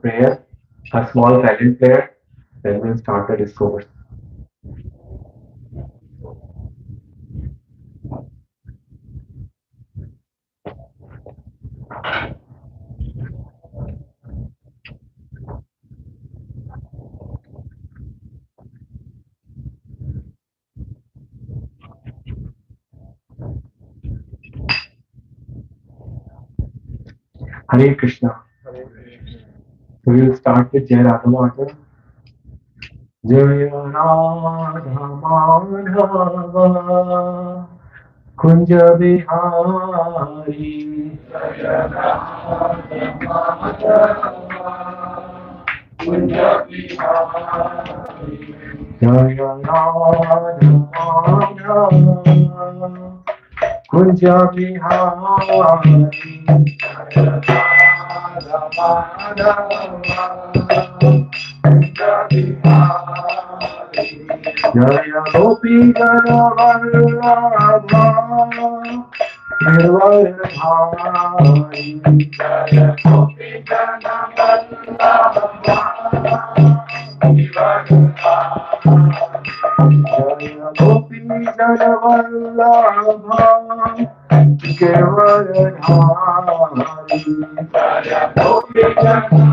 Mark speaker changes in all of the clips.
Speaker 1: prayer, a small silent prayer, then we'll start the discourse. Hare Krishna. So we'll start with Jai Radha Madhava. Jai Radha Madhava Kunja Bihari. Jai Radha Madhava Kunja Bihari. Jaya Gopi Jana Vallabha Nirvaldhari. Jaya Gopi Jana Vallabha Jaya Gopi Jana Vallabha Nirvaldhari. Jaya Gopi Jana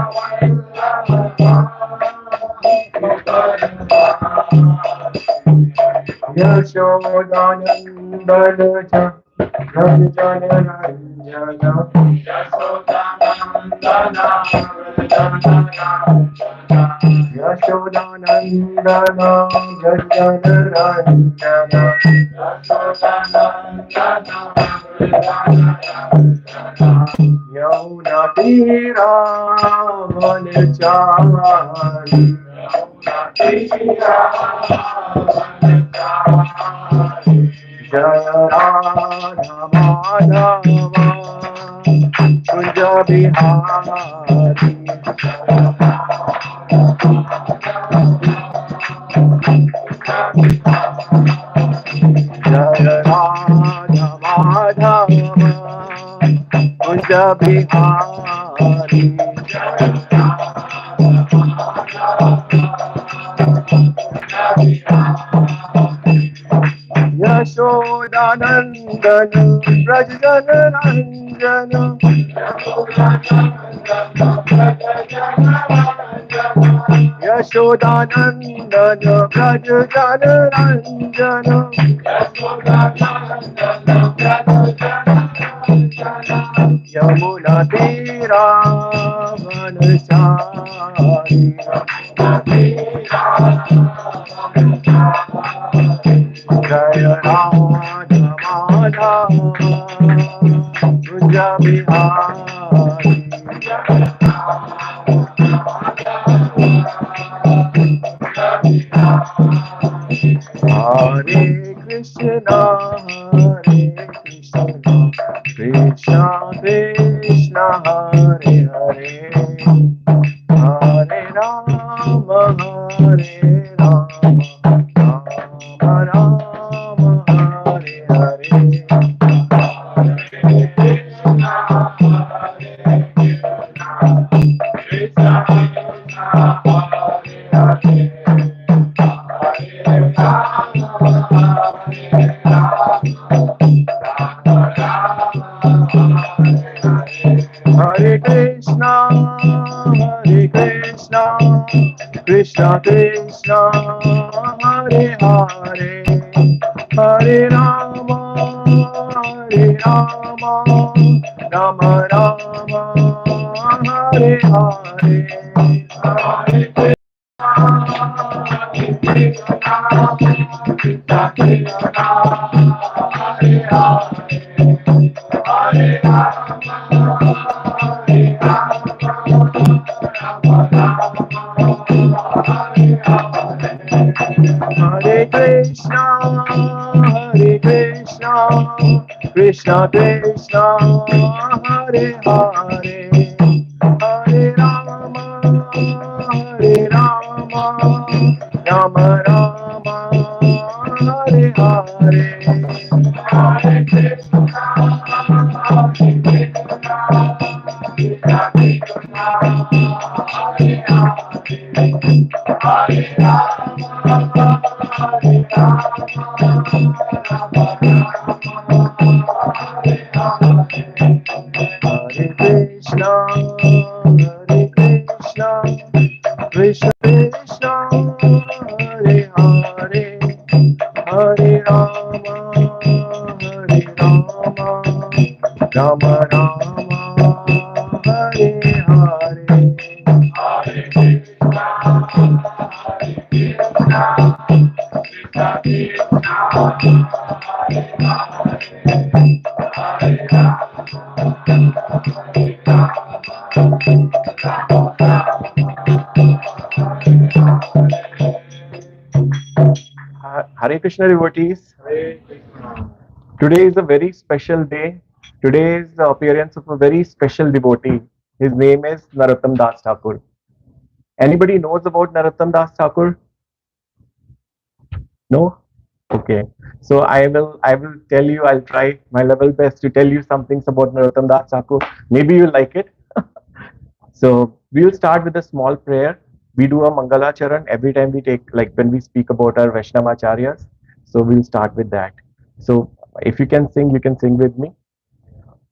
Speaker 1: Yashodanandana Rajananandana Yashodanandana Yashodanandana Rajananandana Yamuna Tira Vanachari Jaya Radha Madhava Kunja Bihari. Jaya Radha Madhava Kunja Bihari. Yashodanandana Rajananandana Yashodanandana Rajananandana Yamuna Tira Vanachari. Jaya Radha Madhava Kunja Bihari. Hare Krishna Krishna Krishna Hare Hare Hare Rama Hare Rama Rama Hare Hare. Hare Krishna, Krishna Krishna, Hare Hare, Hare Rama, Rama Rama, Hare Hare. Hare Krishna, Krishna Krishna, Hare Hare, Hare Rama, Rama Rama, Hare Hare. Hare Krishna Krishna, Hare Hare, Hare Rama, Hare Rama, Rama Rama, Hare Hare. Hare Krishna devotees. Hare Krishna. Today is a very special day. Today is the appearance of a very special devotee. His name is Narrotam Das Thakur. Anybody knows about Narrotam Das Thakur? No? Okay. So I will tell you, I'll try my level best to tell you some things about Narrotam Das Thakur. Maybe you like it. So we'll start with a small prayer. We do a Mangala Charan every time we take, like when we speak about our Vaishnavacharyas. So we'll start with that. So if you can sing, you can sing with me.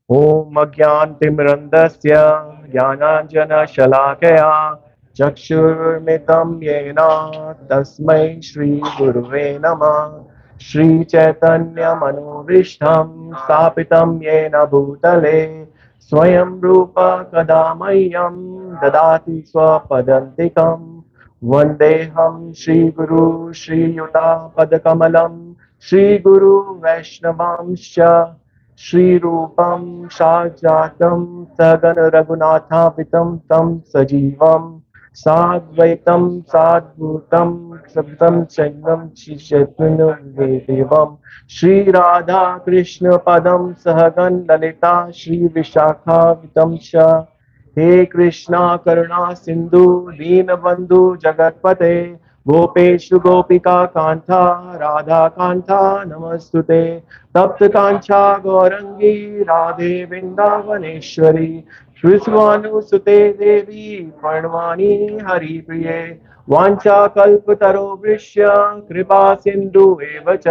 Speaker 1: Om Agyantimrandasya Jnananjana Shalakaya Chakshurmitam Yena Tasmai Shri Guruve Namah Shri Chaitanya Manovishtam Sapitam Yena Bhutale Swayam Rupa Kadamayam Dadati Swapadantikam Vandeham Shri Guru Shri Yuta Padakamalam Shri Guru Vaishnavamsha Shri Rupam Shajatam Sagan Raghunathapitam Tam Sajivam Sadvaitam Sadbhutam Sabdam Chandam Shishatunam Vedevam Shri Radha Krishna Padam Sahagan Lalita Shri Vishakha Vitamsha He Krishna Karuna Sindhu Deenabandhu Jagatpate Gopeshu Gopika Kanta Radha Kanta Namastute तप्त कांचा गौरंगी राधे वृंदावनेश्वरी श्रीस्वानुसुते देवी प्रणवाणी हरि प्रिये वांछा कल्पतरो वृष्य कृपा सिंधु एव च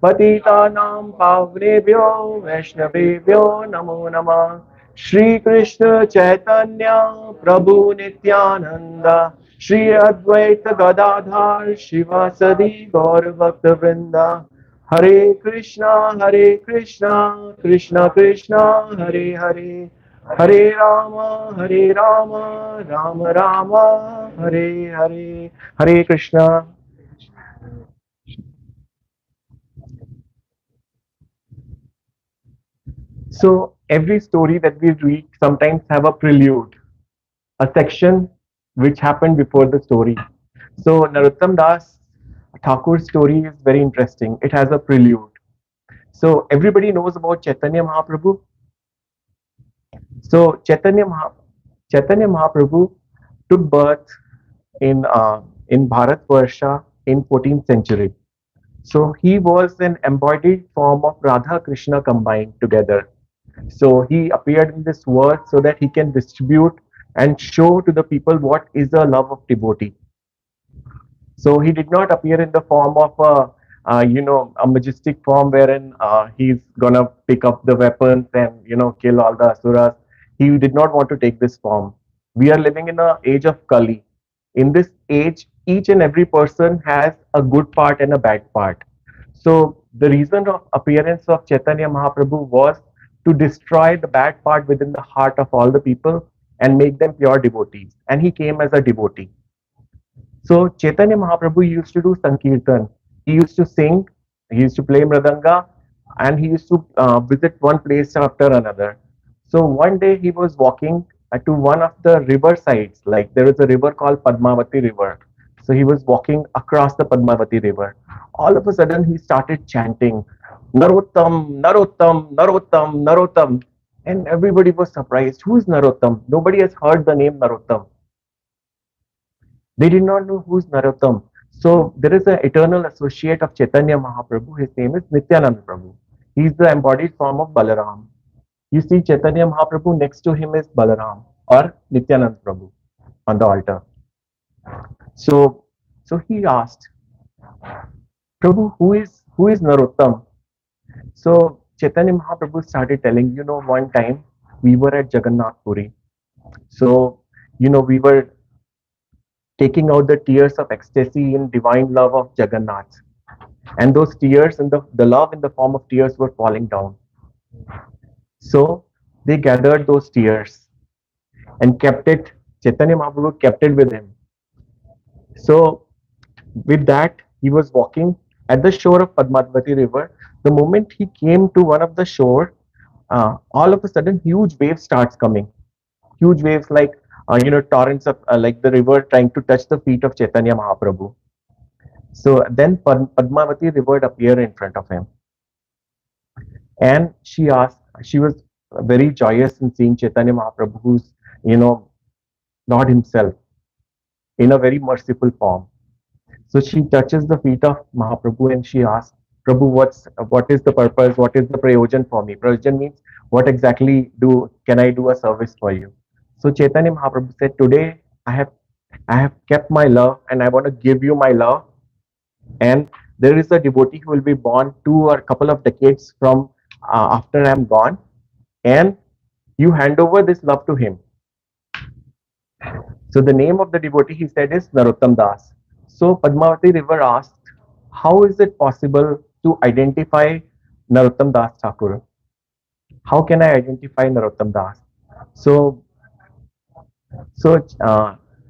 Speaker 1: पतितानां पावनेभ्यो वैष्णवेभ्यो नमो नमः श्री कृष्ण चैतन्य प्रभु नित्यानंद श्री अद्वैत गदाधर शिवासदि गौर भक्त वृंदा Hare Krishna, Krishna Krishna, Hare Hare, Hare Rama, Rama Rama, Hare Hare, Hare Krishna. So every story that we read sometimes have a prelude, a section which happened before the story. So Narottam Das Thakur's story is very interesting. It has a prelude. So everybody knows about Chaitanya Mahaprabhu. So Chaitanya Mahaprabhu took birth in Bharatvarsha in 14th century. So he was an embodied form of Radha Krishna combined together. So he appeared in this world so that he can distribute and show to the people what is the love of devotee. So he did not appear in the form of a majestic form wherein he's gonna pick up the weapons and kill all the asuras. He did not want to take this form. We are living in an age of Kali. In this age, each and every person has a good part and a bad part. So the reason of appearance of Chaitanya Mahaprabhu was to destroy the bad part within the heart of all the people and make them pure devotees. And he came as a devotee. So Chaitanya Mahaprabhu used to do Sankirtan. He used to sing, he used to play Mridanga, and he used to visit one place after another. So one day he was walking to one of the river sides, like there is a river called Padmavati River. So he was walking across the Padmavati River. All of a sudden he started chanting, Narottam, Narottam, Narottam, Narottam. And everybody was surprised. Who is Narottam? Nobody has heard the name Narottam. They did not know who's Narottam. So there is an eternal associate of Chaitanya Mahaprabhu. His name is Nityananda Prabhu. He is the embodied form of Balaram. You see Chaitanya Mahaprabhu, next to him is Balaram or Nityananda Prabhu. on the altar. So, so he asked, Prabhu, who is Narottam? So Chaitanya Mahaprabhu started telling, one time we were at Jagannath Puri. So, we were taking out the tears of ecstasy in divine love of Jagannath. And those tears and the love in the form of tears were falling down. So they gathered those tears and kept it. Chaitanya Mahaprabhu kept it with him. So with that, he was walking at the shore of Padmavati river. The moment he came to one of the shore, all of a sudden huge waves starts coming. Huge waves like torrents of like the river trying to touch the feet of Chaitanya Mahaprabhu. So then Padmavati river appeared in front of him, and she was very joyous in seeing Chaitanya Mahaprabhu, who's Lord Himself in a very merciful form. So she touches the feet of Mahaprabhu and she asks, Prabhu, what is the purpose? What is the prayojan for me? Prayojan means what exactly can I do a service for you? So Chaitanya Mahaprabhu said, today I have kept my love and I want to give you my love. And there is a devotee who will be born 2 or couple of decades from after I'm gone, and you hand over this love to him. So the name of the devotee, he said, is Narottam Das. So Padmavati River asked, how is it possible to identify Narottam Das Thakur? How can I identify Narottam Das? So, so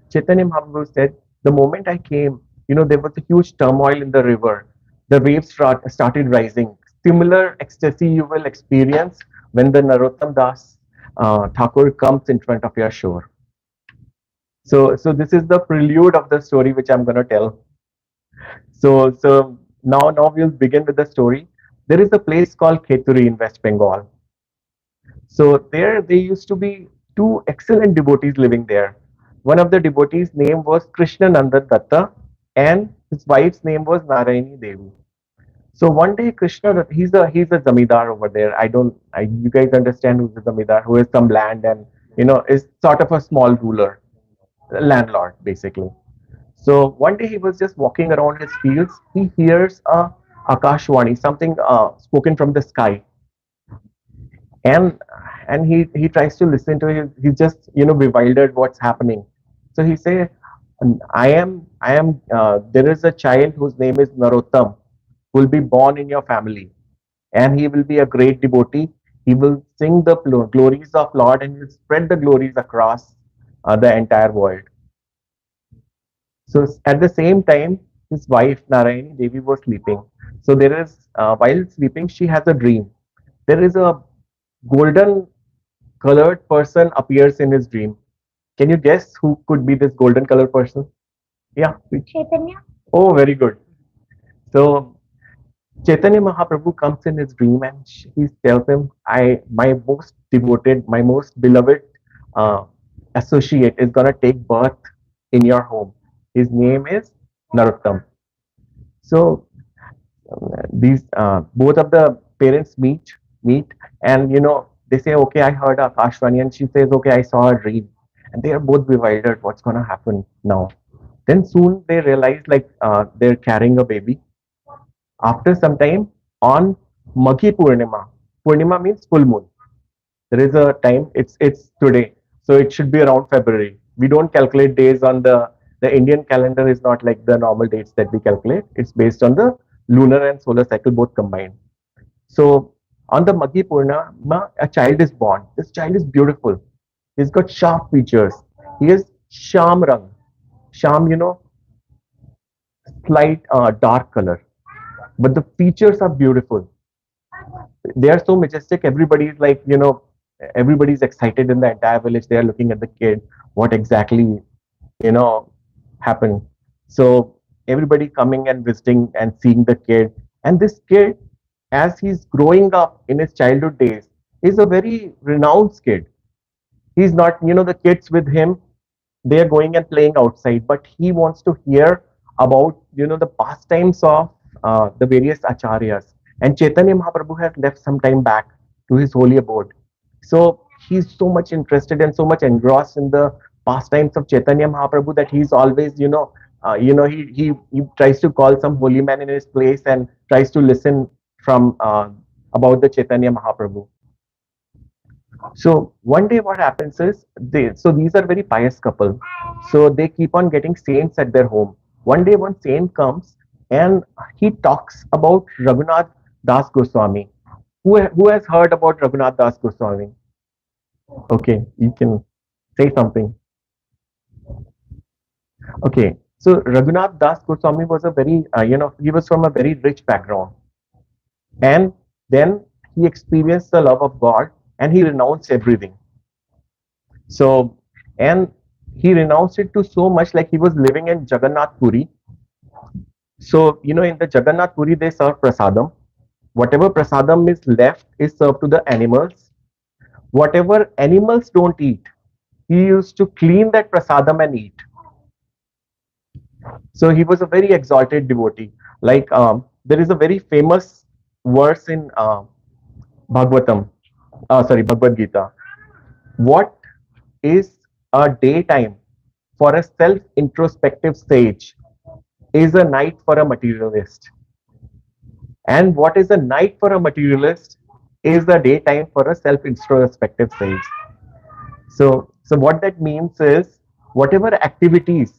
Speaker 1: Chaitanya Mahaprabhu said, the moment I came, there was a huge turmoil in the river. The waves started rising. Similar ecstasy you will experience when the Narottam Das Thakur comes in front of your shore. So this is the prelude of the story which I'm going to tell. So now we'll begin with the story. There is a place called Kheturi in West Bengal. So there used to be two excellent devotees living there. One of the devotees' name was Krishna Nandan Datta, and his wife's name was Narayani Devi. So one day Krishna, he's a zamidar over there. You guys understand who's the zamidar, who has some land and is sort of a small ruler, landlord basically. So one day he was just walking around his fields. He hears a akashwani, something spoken from the sky, and he tries to listen to it. He's just bewildered what's happening. So he say, I am. There is a child whose name is Narottam, who will be born in your family, and he will be a great devotee. He will sing the glories of Lord and will spread the glories across the entire world. So at the same time, his wife Narayani Devi was sleeping. So there is, while sleeping, she has a dream. There is a golden colored person appears in his dream. Can you guess who could be this golden colored person? Yeah.
Speaker 2: Chaitanya.
Speaker 1: Oh, very good. So Chaitanya Mahaprabhu comes in his dream and he tells him, my most devoted, my most beloved uh, associate is gonna take birth in your home. His name is Narottam. So these both of the parents meet, and they say, okay, I heard Akashvani, and she says, okay, I saw a dream, and they are both bewildered. What's gonna happen now? Then soon they realize like they're carrying a baby. After some time, on Maghi Purnima. Purnima means full moon. There is a time. It's today, so it should be around February. We don't calculate days on the Indian calendar is not like the normal dates that we calculate. It's based on the lunar and solar cycle both combined. So on the Maghi Purnima, a child is born. This child is beautiful. He's got sharp features. He is Sham Rang. Sham, slight dark color, but the features are beautiful. They are so majestic. Everybody is like, everybody's excited in the entire village. They are looking at the kid. What exactly, you know, happened? So everybody coming and visiting and seeing the kid. And this kid, as he's growing up in his childhood days, is a very renowned kid. He's not, the kids with him, they are going and playing outside, but he wants to hear about, the pastimes of the various acharyas. And Chaitanya Mahaprabhu has left some time back to his holy abode. So he's so much interested and so much engrossed in the pastimes of Chaitanya Mahaprabhu, that he's always, he tries to call some holy man in his place and tries to listen from about the Chaitanya Mahaprabhu. So one day what happens is, these are very pious couple. So they keep on getting saints at their home. One day one saint comes and he talks about Raghunath Das Goswami. Who has heard about Raghunath Das Goswami? Okay, you can say something. Okay, so Raghunath Das Goswami was a very, he was from a very rich background. And then he experienced the love of God and he renounced everything. So, and he renounced it to so much, like he was living in Jagannath Puri. So, in the Jagannath Puri, they serve prasadam. Whatever prasadam is left is served to the animals. Whatever animals don't eat, he used to clean that prasadam and eat. So he was a very exalted devotee. Like there is a very famous verse in Bhagavatam, Bhagavad Gita. What is a daytime for a self-introspective sage is a night for a materialist. And what is a night for a materialist is the daytime for a self-introspective sage. So what that means is, whatever activities,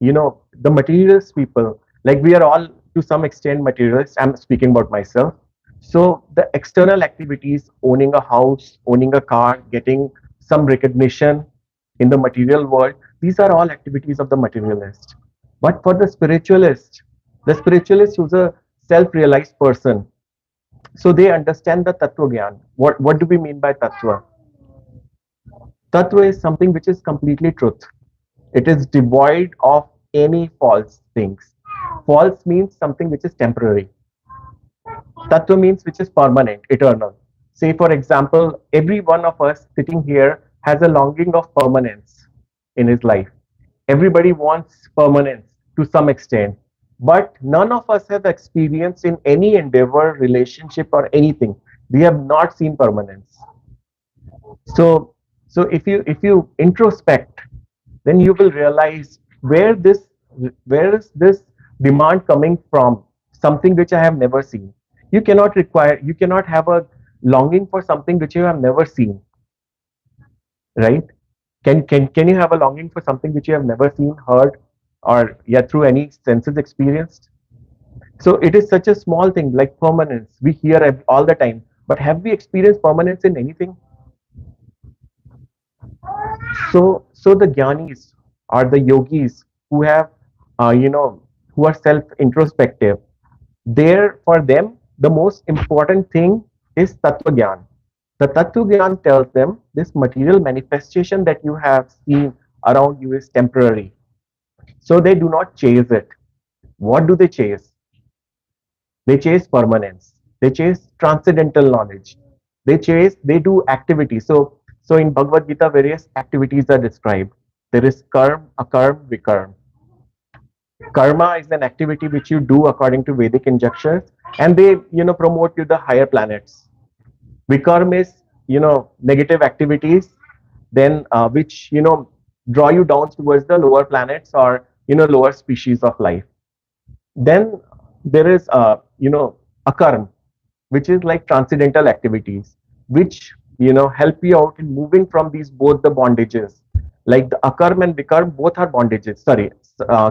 Speaker 1: the materialist people, like we are all to some extent materialists. I'm speaking about myself. So the external activities, owning a house, owning a car, getting some recognition in the material world, these are all activities of the materialist. But for the spiritualist who's a self-realized person, so they understand the Tattva Gyan. What do we mean by Tattva? Tattva is something which is completely truth. It is devoid of any false things. False means something which is temporary. Tattva means which is permanent, eternal. Say, for example, every one of us sitting here has a longing of permanence in his life. Everybody wants permanence to some extent, but none of us have experienced in any endeavor, relationship, or anything. We have not seen permanence. So if you introspect, then you will realize where is this demand coming from? Something which I have never seen. You cannot have a longing for something which you have never seen, right? Can you have a longing for something which you have never seen, heard, or through any senses experienced? So it is such a small thing, like permanence. We hear all the time, but have we experienced permanence in anything? So the jnanis or the yogis who have, who are self-introspective, for them, the most important thing is Tattva Gyan. The Tattva Gyan tells them this material manifestation that you have seen around you is temporary. So they do not chase it. What do they chase? They chase permanence. They chase transcendental knowledge. They do activity. So in Bhagavad Gita, various activities are described. There is karma, akarma, vikarma. Karma is an activity which you do according to Vedic injunctions, and they, promote you the higher planets. Vikarma is, negative activities, then which, draw you down towards the lower planets or, lower species of life. Then there is, akarma, which is like transcendental activities, which, help you out in moving from these both the bondages. Like the akarma and vikarma both are bondages. Sorry,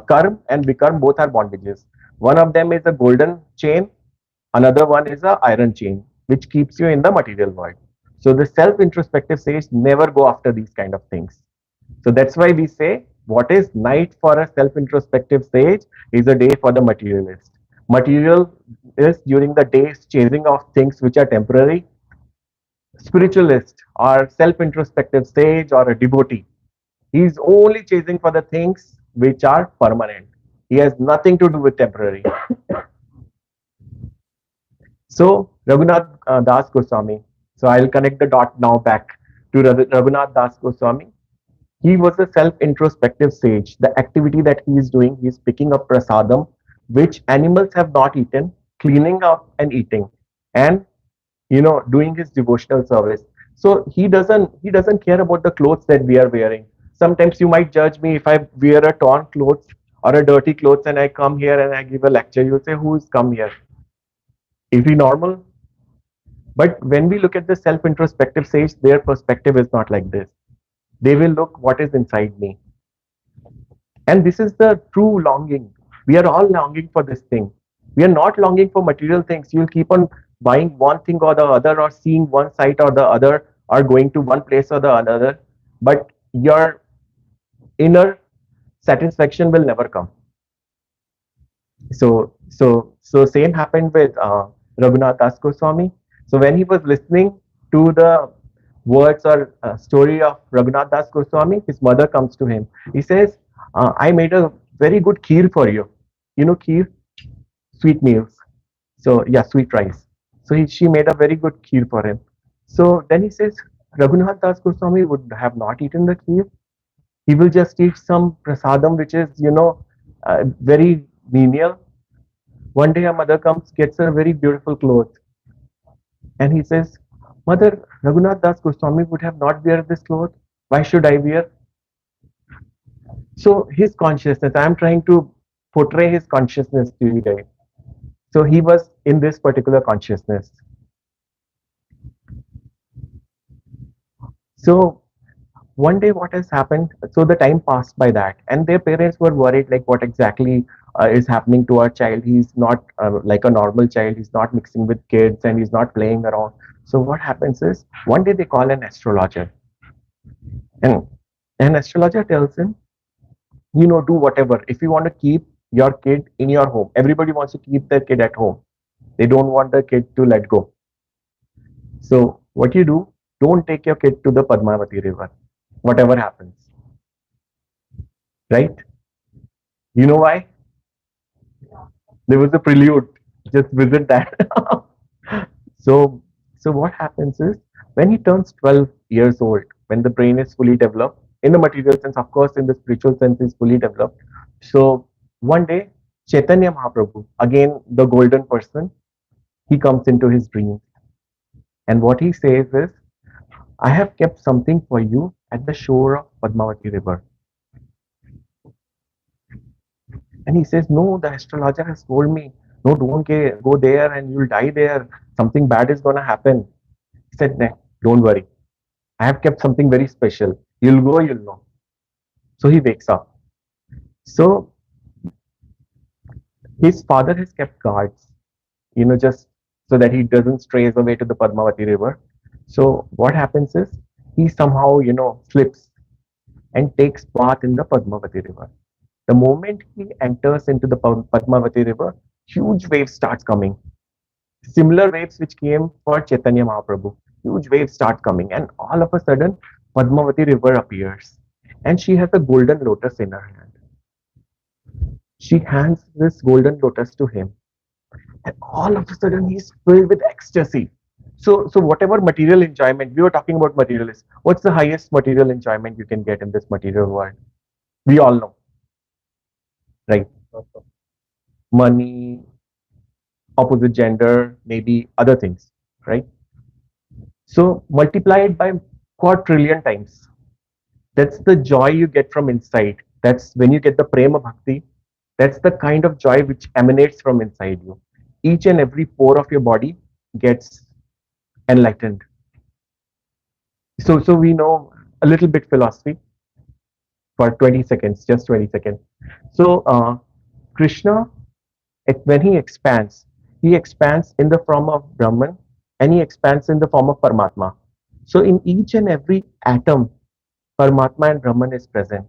Speaker 1: karma and vikarma both are bondages. One of them is a golden chain, another one is a iron chain, which keeps you in the material world. So the self-introspective sage never go after these kind of things. So that's why we say, what is night for a self-introspective sage is a day for the materialist. Material is during the day chasing of things which are temporary. Spiritualist or self-introspective sage or a devotee, he is only chasing for the things which are permanent. He has nothing to do with temporary. So Raghunath Das Goswami. So I'll connect the dot now back to Raghunath Das Goswami. He was a self-introspective sage. The activity that he is doing, he is picking up prasadam, which animals have not eaten, cleaning up and eating, and doing his devotional service. So he doesn't care about the clothes that we are wearing. Sometimes you might judge me if I wear a torn clothes or a dirty clothes and I come here and I give a lecture. You'll say, who's come here? Is he normal? But when we look at the self-introspective sage, their perspective is not like this. They will look what is inside me. And this is the true longing. We are all longing for this thing. We are not longing for material things. You'll keep on buying one thing or the other, or seeing one site or the other, or going to one place or the other. But your inner satisfaction will never come. So same happened with Raghunath Das Goswami. So when he was listening to the words or story of Raghunath Das Goswami, his mother comes to him. He says, I made a very good kheer for you. You know kheer? Sweet meals. So yeah, sweet rice. So she made a very good kheer for him. So then he says, Raghunath Das Goswami would have not eaten the kheer. He will just eat some prasadam, which is, very menial. One day a mother comes, gets a very beautiful cloth, and he says, Mother, Raghunath Das Goswami would have not wear this cloth. Why should I wear? So his consciousness, I am trying to portray his consciousness to you guys. So he was in this particular consciousness. So one day what has happened, so the time passed by that, and their parents were worried, like what exactly is happening to our child. He's not like a normal child. He's not mixing with kids and he's not playing around. So what happens is, one day they call an astrologer, and an astrologer tells him, do whatever. If you want to keep your kid in your home, everybody wants to keep their kid at home. They don't want the kid to let go. So what you do, don't take your kid to the Padmavati river, whatever happens. Right? You know why? There was a prelude. Just visit that. So what happens is, when he turns 12 years old, when the brain is fully developed, in the material sense, of course, in the spiritual sense, is fully developed. So one day, Chaitanya Mahaprabhu, again the golden person, he comes into his dream. And what he says is, I have kept something for you at the shore of Padmavati river. And he says, no, the astrologer has told me, no, don't go there and you'll die there. Something bad is going to happen. He said, no, don't worry. I have kept something very special. You'll go, you'll know. So he wakes up. So his father has kept guards, just so that he doesn't stray away to the Padmavati river. So what happens is, he somehow, slips and takes bath in the Padmavati river. The moment he enters into the Padmavati river, huge waves starts coming. Similar waves which came for Chaitanya Mahaprabhu. Huge waves start coming, and all of a sudden, Padmavati river appears, and she has a golden lotus in her hand. She hands this golden lotus to him, and all of a sudden he's filled with ecstasy. So whatever material enjoyment, we were talking about materialist. What's the highest material enjoyment you can get in this material world? We all know. Right? Money, opposite gender, maybe other things, right? So multiply it by quadrillion times. That's the joy you get from inside. That's when you get the prema bhakti. That's the kind of joy which emanates from inside you. Each and every pore of your body gets enlightened. So we know a little bit philosophy for 20 seconds, just 20 seconds. So Krishna, when he expands in the form of Brahman, and he expands in the form of Paramatma. So in each and every atom, Paramatma and Brahman is present.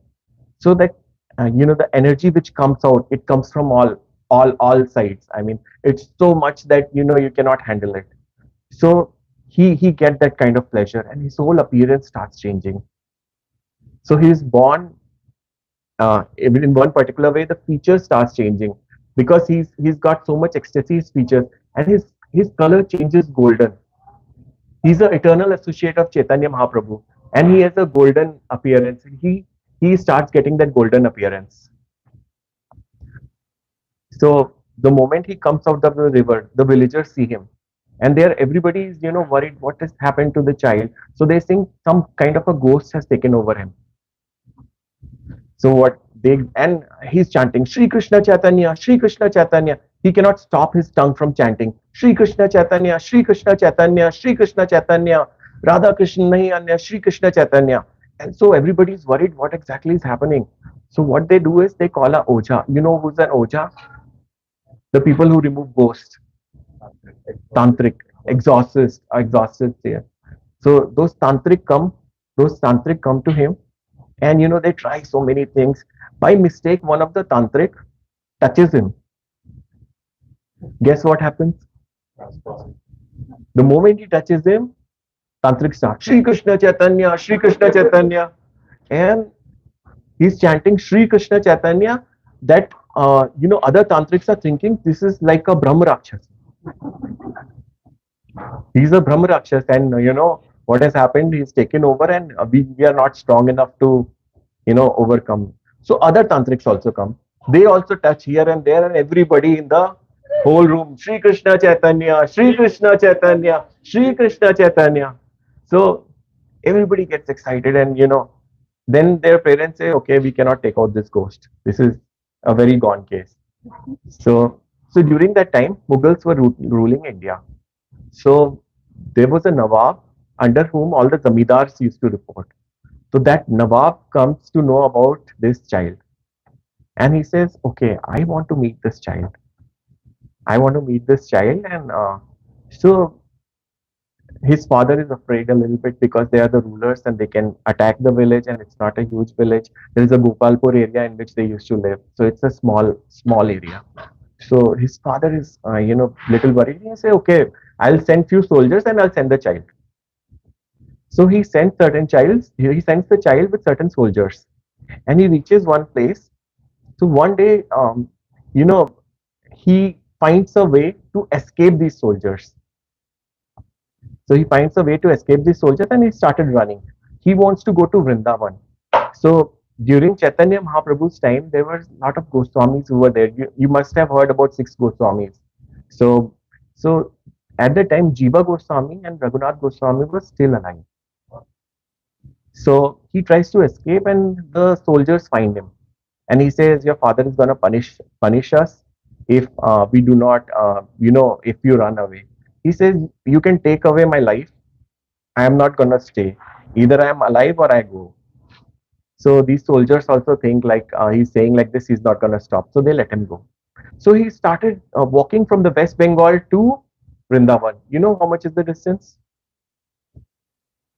Speaker 1: So that the energy which comes out, it comes from all sides. I mean, it's so much that you cannot handle it. So he get that kind of pleasure, and his whole appearance starts changing. So he is born in one particular way. The features starts changing because he's got so much ecstasy. His features, and his color changes golden. He's an eternal associate of Chaitanya Mahaprabhu, and he has a golden appearance. He starts getting that golden appearance. So the moment he comes out of the river, the villagers see him, and there everybody is worried what has happened to the child. So they think some kind of a ghost has taken over him. So what they, and he's chanting Shri Krishna Chaitanya, Shri Krishna Chaitanya. He cannot stop his tongue from chanting Shri Krishna Chaitanya, Shri Krishna Chaitanya, Shri Krishna Chaitanya, Radha Krishna nahi anya, Shri Krishna Chaitanya. And so everybody is worried what exactly is happening. So what they do is they call a oja. You know who's an oja? The people who remove ghosts, tantric, exorcists here. So those tantric come to him, and they try so many things. By mistake, one of the tantric touches him. Guess what happens? The moment he touches him, tantric starts Shri Krishna Chaitanya, Shri Krishna Chaitanya, and he's chanting Shri Krishna Chaitanya. That other tantrics are thinking this is like a Brahma Rakshas. He's a Brahma Rakshas, and what has happened? He's taken over, and we are not strong enough to overcome. So other tantrics also come. They also touch here and there, and everybody in the whole room, Shri Krishna Chaitanya, Shri Krishna Chaitanya, Shri Krishna Chaitanya. So everybody gets excited, and then their parents say, okay, we cannot take out this ghost. This is a very gone case. So during that time, Mughals were ruling India. So there was a Nawab under whom all the Zamidars used to report. So that Nawab comes to know about this child, and he says, okay, I want to meet this child. I want to meet this child. And so his father is afraid a little bit because they are the rulers and they can attack the village, and it's not a huge village. There is a Gopalpur area in which they used to live. So it's a small area. So his father is, little worried. He say, okay, I'll send few soldiers and I'll send the child. So he sends certain childs. He sends the child with certain soldiers, and he reaches one place. So one day, he finds a way to escape these soldiers. So he finds a way to escape these soldiers, and he started running. He wants to go to Vrindavan. So during Chaitanya Mahaprabhu's time, there were a lot of Goswamis who were there. You must have heard about 6 Goswamis. So at the time, Jiva Goswami and Raghunath Goswami were still alive. So he tries to escape, and the soldiers find him, and he says, "Your father is gonna punish us if we do not, if you run away." He says, "You can take away my life. I am not gonna stay. Either I am alive or I go." So these soldiers also think like he's saying like this, he's not gonna stop. So they let him go. So he started walking from the West Bengal to Vrindavan. You know how much is the distance?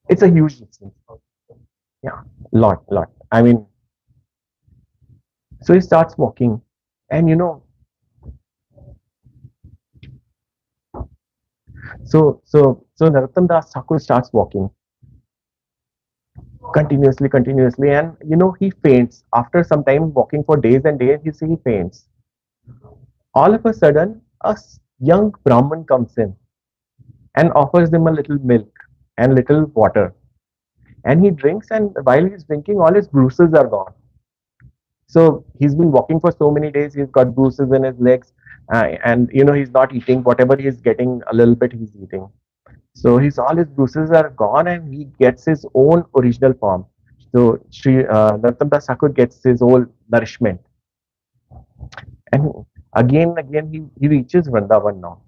Speaker 1: It's a huge distance. Yeah, lot. I mean, so he starts walking, and so Narrotam Das Thakur starts walking continuously, and he faints after some time walking for days and days. He faints. All of a sudden, a young Brahmin comes in and offers him a little milk and little water, and he drinks. And while he's drinking, all his bruises are gone. So he's been walking for so many days. He's got bruises in his legs, and he's not eating. Whatever he's getting, a little bit he's eating. So all his bruises are gone, and he gets his own original form. So Sri Narrotam Das Thakur gets his whole nourishment, and again he reaches Vrindavan now.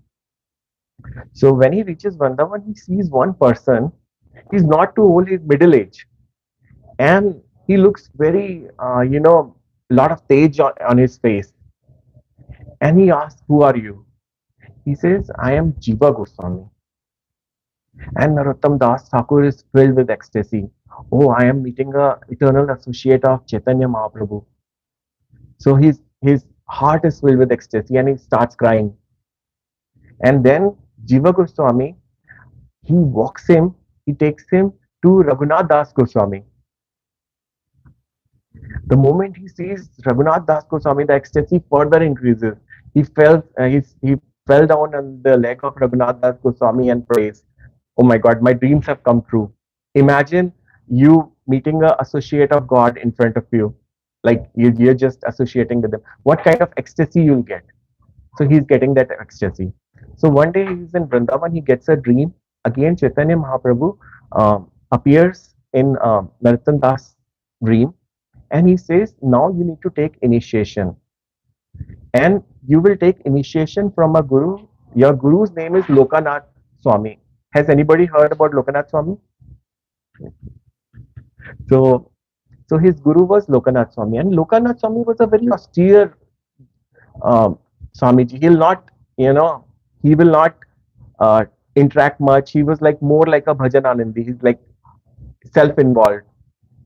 Speaker 1: So when he reaches Vrindavan, he sees one person. He's not too old. He's middle age, and he looks very lot of tej on his face. And he asks, "Who are you?" He says, "I am Jiva Goswami." And Narottam Das Thakur is filled with ecstasy. Oh, I am meeting a eternal associate of Chaitanya Mahaprabhu. So his heart is filled with ecstasy, and he starts crying. And then Jiva Goswami, he takes him to Raghunath Das Goswami. The moment he sees Raghunath Das Goswami, the ecstasy further increases. He fell down on the leg of Raghunath Das Goswami and prays, "Oh my God, my dreams have come true." Imagine you meeting an associate of God in front of you, like you're just associating with them. What kind of ecstasy you'll get? So he's getting that ecstasy. So one day he's in Vrindavan, he gets a dream. Again, Chaitanya Mahaprabhu appears in Narottam Das' dream, and he says, now you need to take initiation, and you will take initiation from a guru. Your guru's name is Lokanath Swami. Has anybody heard about Lokanath Swami? So, so his guru was Lokanath Swami, and Lokanath Swami was a very austere Swamiji. He'll not, he will not uh, interact much. He was like more like a bhajan anandi. He's like self-involved.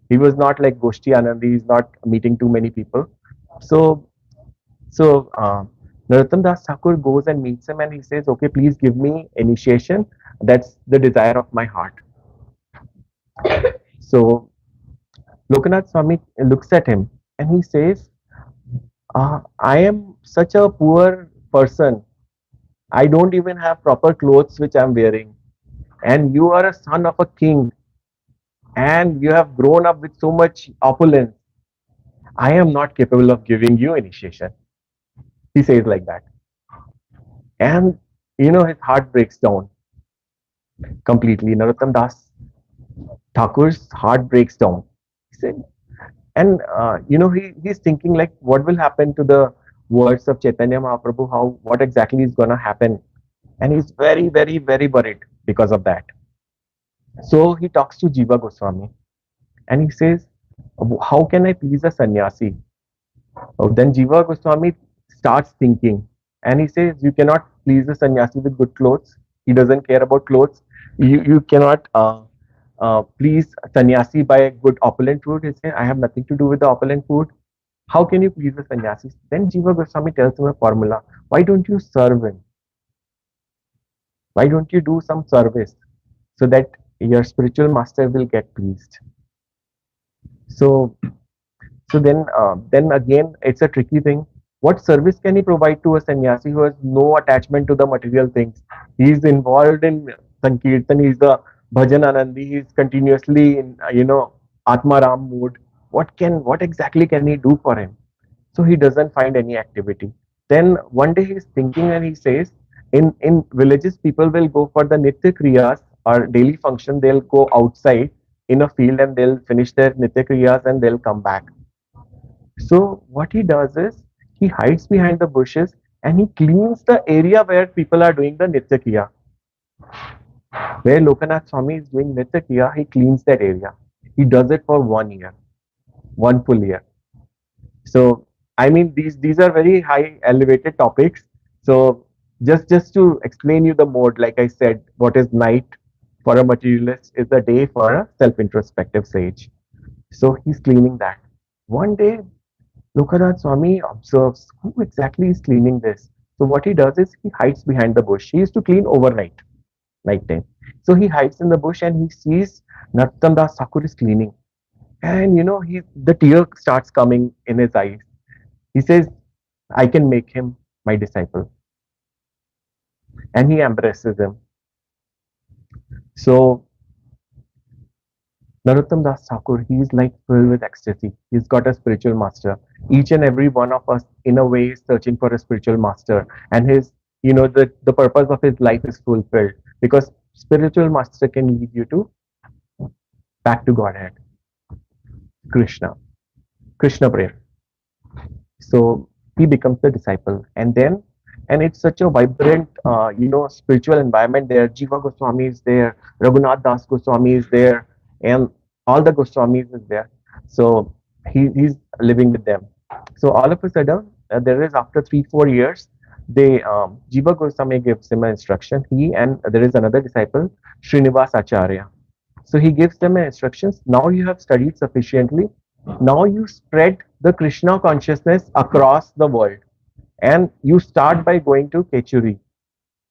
Speaker 1: He was not like Goshti Anandi. He's not meeting too many people. So, so Narottam Das Thakur goes and meets him, and he says, "Okay, please give me initiation. That's the desire of my heart." So Lokanath Swami looks at him and he says, "I am such a poor person. I don't even have proper clothes which I'm wearing, and you are a son of a king, and you have grown up with so much opulence. I am not capable of giving you initiation." He says like that. And his heart breaks down completely. Narottam Das Thakur's heart breaks down. He said, and he's thinking like, what will happen to the words of Chaitanya Mahaprabhu? What exactly is gonna happen? And he's very, very, very worried because of that. So he talks to Jiva Goswami and he says, how can I please a sannyasi? Then Jiva Goswami starts thinking and he says, you cannot please a sannyasi with good clothes. He doesn't care about clothes. You cannot please sannyasi by good opulent food. He says, I have nothing to do with the opulent food. How can you please the sannyasi? Then Jiva Goswami tells him a formula. Why don't you serve him? Why don't you do some service so that your spiritual master will get pleased? So then again, it's a tricky thing. What service can he provide to a sannyasi who has no attachment to the material things? He is involved in Sankirtan, he is the Bhajan Anandi, he is continuously in, Atma Ram mood. What exactly can he do for him? So he doesn't find any activity. Then one day he is thinking and he says, in villages, people will go for the Nitya Kriyas or daily function, they'll go outside in a field and they'll finish their Nitya Kriyas and they'll come back. So what he does is he hides behind the bushes and he cleans the area where people are doing the Nitya Kriya. Where Lokanath Swami is doing Nitya Kriya, he cleans that area. He does it for 1 year, 1 full year. So I mean these are very high elevated topics. So just to explain you the mode, like I said, what is night for a materialist is the day for a self-introspective sage. So he's cleaning that. One day Lokanath Swami observes who exactly is cleaning this. So what he does is he hides behind the bush. He used to clean overnight, night time. So he hides in the bush and he sees Narottam Das Thakur is cleaning. And the tear starts coming in his eyes. He says, I can make him my disciple. And he embraces him. So Narottam Das Thakur, he is like filled with ecstasy. He's got a spiritual master. Each and every one of us, in a way, is searching for a spiritual master. And the purpose of his life is fulfilled because spiritual master can lead you to back to Godhead. Krishna prayer. So he becomes the disciple, and it's such a vibrant, spiritual environment there. Jiva Goswami is there, Raghunath Das Goswami is there, and all the Goswamis is there. So he's living with them. So all of a sudden, there is after 3-4 years, Jiva Goswami gives him an instruction. He and there is another disciple, Srinivas Acharya. So he gives them instructions. Now you have studied sufficiently. Now you spread the Krishna consciousness across the world, and you start by going to Kechuri,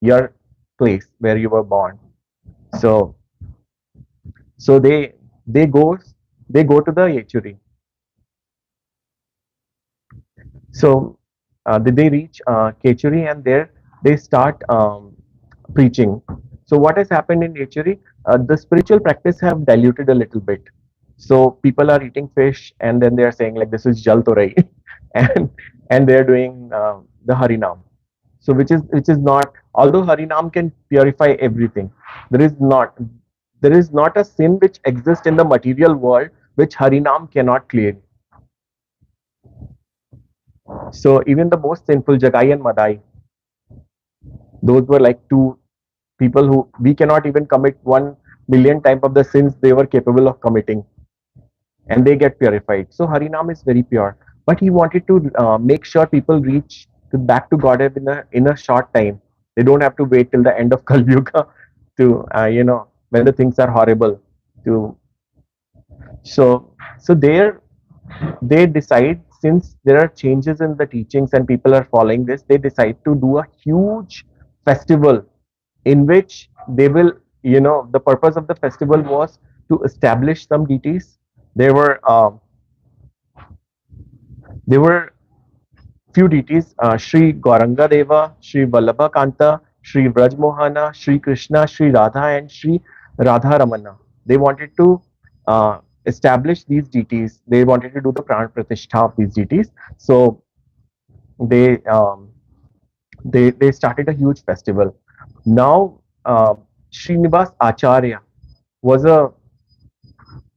Speaker 1: your place where you were born. So they go to the Kechuri. So they reach Kechuri, and there they start preaching. So what has happened in Kechuri? The spiritual practice have diluted a little bit. So people are eating fish, and then they are saying like this is Jal Torai, and they are doing the Harinam. So which is not. Although Harinam can purify everything, there is not a sin which exists in the material world which Harinam cannot clear. So even the most sinful Jagai and Madai, those were like two people who we cannot even commit 1 million times of the sins they were capable of committing, and they get purified. So Harinam is very pure, but he wanted to make sure people reach back to Godhead in a short time. They don't have to wait till the end of Kali Yuga to when the things are horrible. To so there they decide, since there are changes in the teachings and people are following this, they decide to do a huge festival in which they will, the purpose of the festival was to establish some deities. There were there were few deities: Sri Gauranga Deva, Sri Vallabha Kanta, Sri Vraj Mohana, Sri Krishna, Sri Radha, and Sri Radha Ramana. They wanted to establish these deities. They wanted to do the pran pratishtha of these deities. So they they started a huge festival. Now Srinivas Acharya was a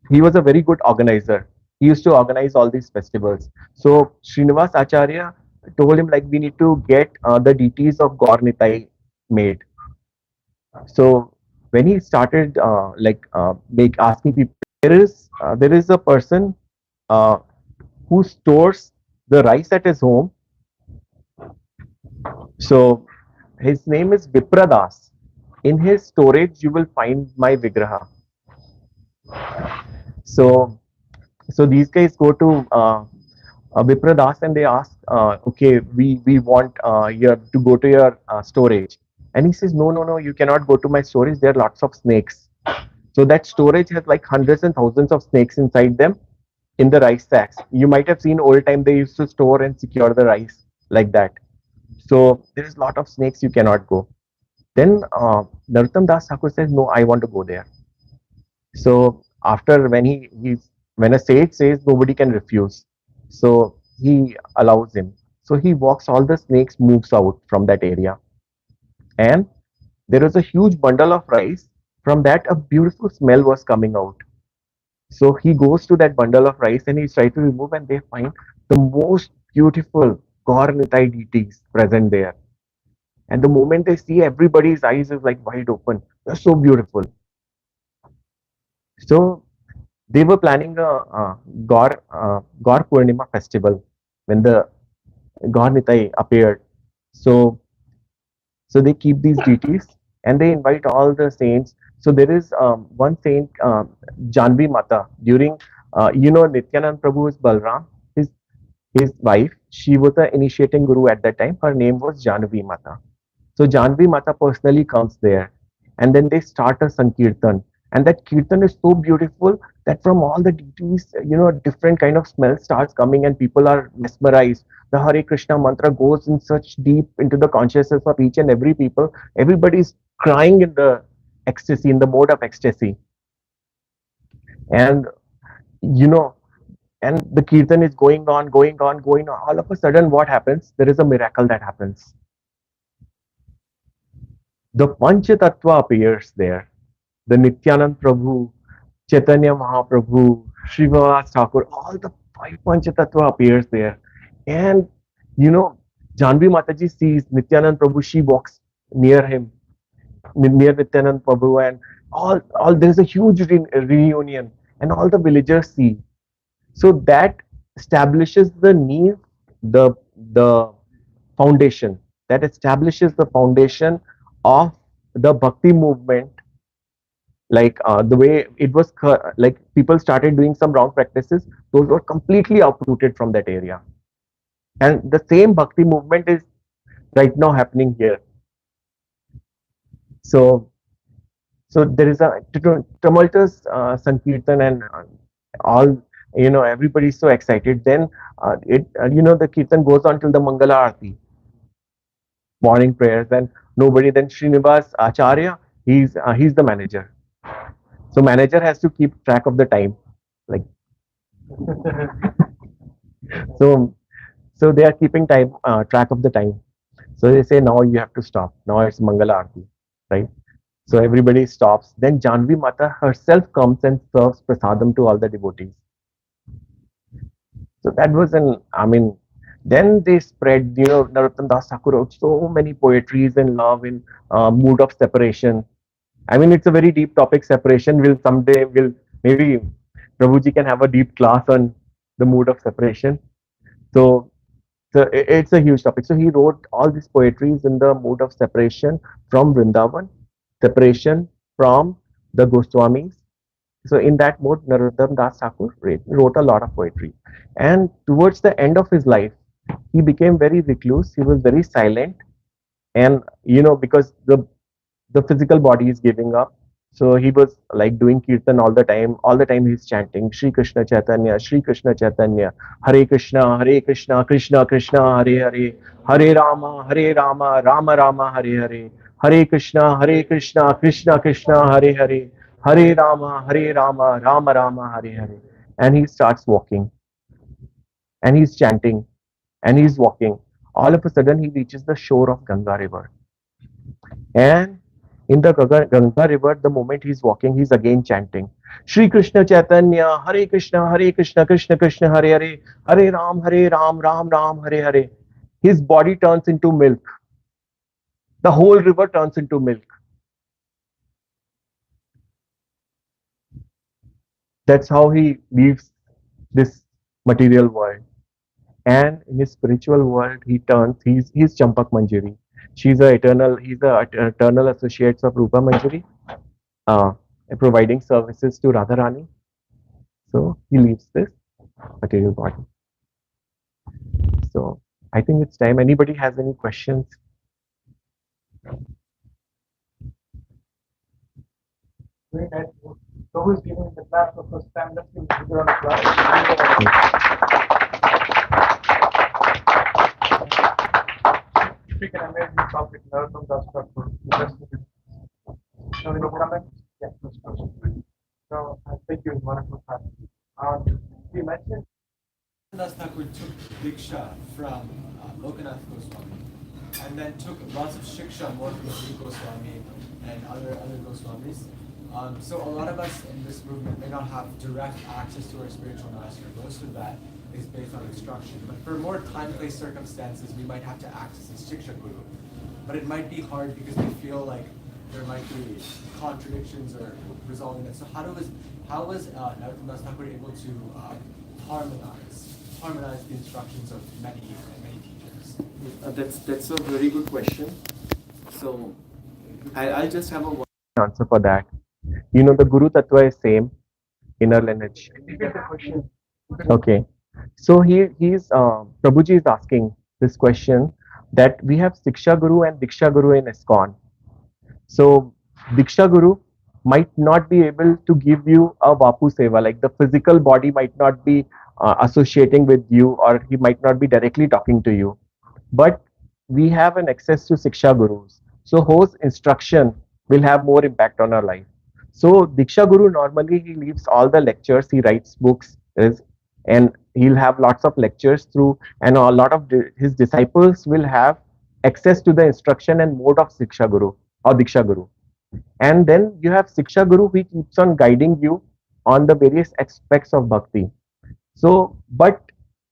Speaker 1: he was a very good organizer. He used to organize all these festivals. So Srinivas Acharya told him, like, we need to get the deities of Gaur Nitai made. So when he started make asking people, there is a person uh, who stores the rice at his home. So his name is Vipradas. In his storage, you will find my Vigraha. So these guys go to Vipradas and they ask, okay, we want to go to your storage. And he says, no, no, no, you cannot go to my storage. There are lots of snakes. So that storage has like hundreds and thousands of snakes inside them in the rice sacks. You might have seen old time they used to store and secure the rice like that. So there is a lot of snakes, you cannot go. Then Narrotam Das Thakur says, no, I want to go there. So after when a sage says, nobody can refuse. So he allows him. So he walks, all the snakes moves out from that area. And there was a huge bundle of rice. From that, a beautiful smell was coming out. So he goes to that bundle of rice and he's trying to remove, and they find the most beautiful Gaur Nitai deities present there. And the moment they see, everybody's eyes is like wide open. They're so beautiful. So they were planning a Gaur Purnima festival when the Gaur Nitai appeared. So they keep these deities and they invite all the saints. So there is one saint, Janvi Mata. During Nityanand Prabhu is Balram, his wife. She was the initiating guru at that time. Her name was Janvi Mata. So Janvi Mata personally comes there, and then they start a Sankirtan. And that kirtan is so beautiful that from all the deities, different kind of smell starts coming, and people are mesmerized. The Hare Krishna mantra goes in such deep into the consciousness of each and every people. Everybody's crying in the ecstasy, in the mode of ecstasy. And you know, and the kirtan is going on, going on, going on. All of a sudden, what happens? There is a miracle that happens. The Panchatattva appears there. The Nityanand Prabhu, Chaitanya Mahaprabhu, Srivas Thakur, all the 5 Panchatattva appears there. And Janvi Mataji sees Nityanand Prabhu, she walks near him, near Nityanand Prabhu, and all there's a huge reunion, and all the villagers see. So that establishes the knee, the foundation, that establishes the foundation of the bhakti movement. Like the way it was, like people started doing some wrong practices, those were completely uprooted from that area. And the same bhakti movement is right now happening here. So there is a tumultuous Sankirtan, and all, everybody's so excited. Then the Kirtan goes on till the Mangala Arati, morning prayers, and nobody, then Srinivas Acharya, he's the manager. So manager has to keep track of the time, like so they are keeping track of the time. So they say, now you have to stop. Now it's Mangala Arati, right? So everybody stops. Then Janvi Mata herself comes and serves prasadam to all the devotees. So that was Then they spread, Narottam Das Thakur wrote so many poetries in love, in mood of separation. I mean, it's a very deep topic, separation. Will maybe Prabhuji can have a deep class on the mood of separation. So, it's a huge topic. So he wrote all these poetries in the mood of separation from Vrindavan, separation from the Goswamis. So in that mode, Narottam Das Thakur wrote a lot of poetry. And towards the end of his life, he became very recluse. He was very silent, and because the physical body is giving up. So he was like doing kirtan all the time. All the time he's chanting Shri Krishna Chaitanya, Hare Krishna, Krishna Krishna, Hare Hare, Hare Rama, Rama Rama, Hare Hare, Hare Krishna, Krishna Krishna, Hare Hare, Hare Rama, Rama Rama, Hare Hare. And he starts walking, and he's chanting, and he's walking. All of a sudden, he reaches the shore of Ganga River. And in the Ganga River, the moment he's walking, he's again chanting Shri Krishna Chaitanya, Hare Krishna, Krishna Krishna, Hare Hare, Hare Ram, Ram Ram, Hare Hare. His body turns into milk. The whole river turns into milk. That's how he leaves this material world. And in his spiritual world, he's Champak Manjari. He's the eternal associates of Rupa Manjari, uh, providing services to Radharani. So he leaves this material body. So I think it's time. Anybody has any questions?
Speaker 2: Who is giving the class for first time? Let's give a round of applause. Speak an amazing topic, Narrotam Das Thakur. So, any comments? Yeah, let's go. So, I think you wonderful class. You mentioned
Speaker 3: Das Thakur took Diksha from Lokanath Goswami, and then took lots of Shiksha more from Sri Goswami and other Goswamis. So a lot of us in this movement may not have direct access to our spiritual master. Most of that is based on instruction. But for more time-place circumstances, we might have to access a Shiksha Guru. But it might be hard because we feel like there might be contradictions or resolving that. So how was Narrotam Das Thakur able to harmonize the instructions of many teachers?
Speaker 1: That's a very good question. So I'll just have a one answer for that. The Guru Tattva is same, inner lineage.
Speaker 2: repeat the question.
Speaker 1: Okay. So he's Prabhuji is asking this question that we have Siksha Guru and Diksha Guru in ISKCON. So Diksha Guru might not be able to give you a Vapu Seva, like the physical body might not be associating with you, or he might not be directly talking to you. But we have an access to Siksha Gurus. So whose instruction will have more impact on our life. So Diksha Guru normally he leaves all the lectures, he writes books, and he'll have lots of lectures through, and a lot of his disciples will have access to the instruction and mode of Siksha Guru or Diksha Guru. And then you have Siksha Guru who keeps on guiding you on the various aspects of bhakti. So, but